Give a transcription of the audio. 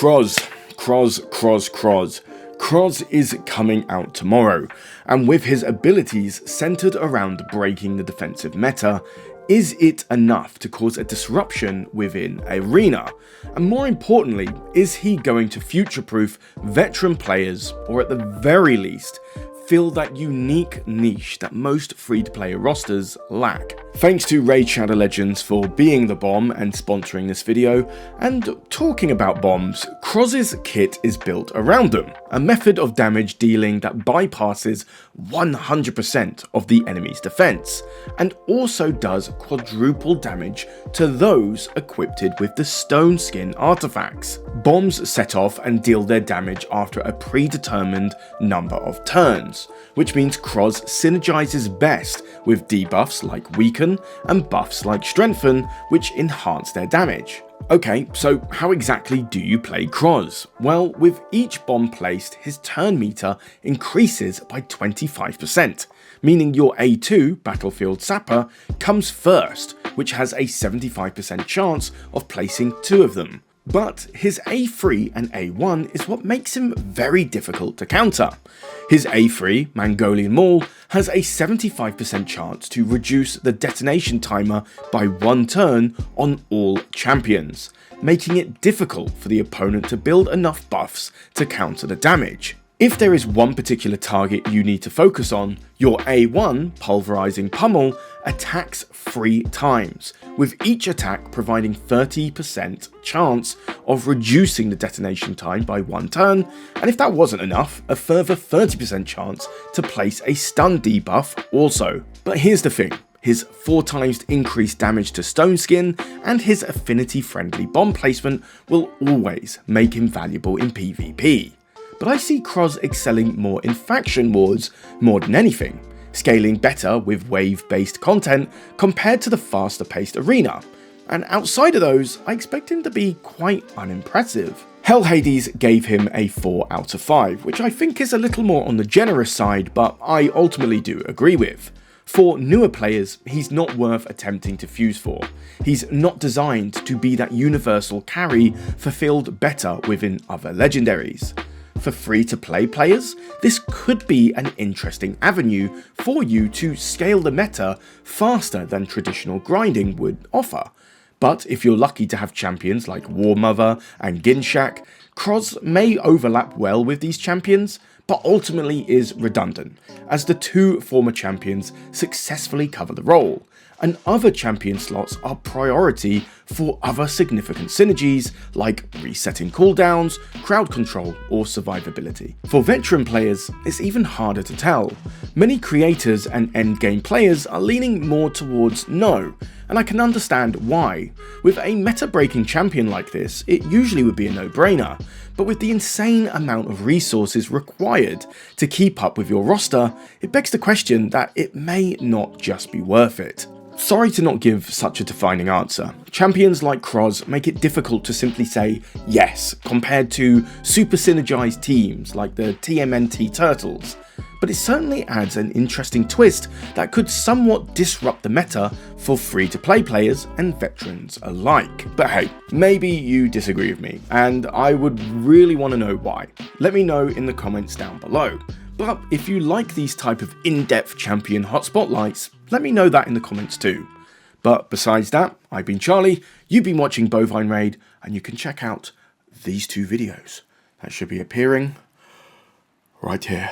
Kroz is coming out tomorrow, and with his abilities centered around breaking the defensive meta, is it enough to cause a disruption within Arena? And more importantly, is he going to future-proof veteran players, or at the very least, fill that unique niche that most free-to-play rosters lack? Thanks to Raid Shadow Legends for being the bomb and sponsoring this video, and talking about bombs, Kroz's kit is built around them, a method of damage dealing that bypasses 100% of the enemy's defense, and also does quadruple damage to those equipped with the stone skin artifacts. Bombs set off and deal their damage after a predetermined number of turns, which means Kroz synergizes best with debuffs like Weaken and buffs like Strengthen, which enhance their damage. Okay, so how exactly do you play Kroz? Well, with each bomb placed, his turn meter increases by 25%, meaning your A2, Battlefield Sapper, comes first, which has a 75% chance of placing two of them. But his A3 and A1 is what makes him very difficult to counter. His A3, Mongolian Maul, has a 75% chance to reduce the detonation timer by 1 turn on all champions, making it difficult for the opponent to build enough buffs to counter the damage. If there is one particular target you need to focus on, your A1, Pulverizing Pummel, attacks 3 times, with each attack providing 30% chance of reducing the detonation time by 1 turn, and if that wasn't enough, a further 30% chance to place a stun debuff also. But here's the thing, his 4 times increased damage to Stone Skin and his affinity friendly bomb placement will always make him valuable in PvP. But I see Kroz excelling more in faction wars more than anything, scaling better with wave-based content compared to the faster-paced arena, and outside of those, I expect him to be quite unimpressive. Hell Hades gave him a 4 out of 5, which I think is a little more on the generous side, but I ultimately do agree with. For newer players, he's not worth attempting to fuse for. He's not designed to be that universal carry fulfilled better within other legendaries. For free-to-play players, this could be an interesting avenue for you to scale the meta faster than traditional grinding would offer. But if you're lucky to have champions like War Mother and Ginshak, Kroz may overlap well with these champions, but ultimately is redundant, as the 2 former champions successfully cover the role, and other champion slots are priority for other significant synergies like resetting cooldowns, crowd control, or survivability. For veteran players, it's even harder to tell. Many creators and endgame players are leaning more towards no, and I can understand why. With a meta-breaking champion like this, it usually would be a no-brainer, but with the insane amount of resources required to keep up with your roster, it begs the question that it may not just be worth it. Sorry to not give such a defining answer. Champions like Kroz make it difficult to simply say yes compared to super synergized teams like the TMNT Turtles, but it certainly adds an interesting twist that could somewhat disrupt the meta for free-to-play players and veterans alike. But hey, maybe you disagree with me, and I would really want to know why. Let me know in the comments down below. But if you like these type of in-depth champion hot spotlights, let me know that in the comments too. But besides that, I've been Charlie, you've been watching Bovine Raid, and you can check out these 2 videos that should be appearing right here.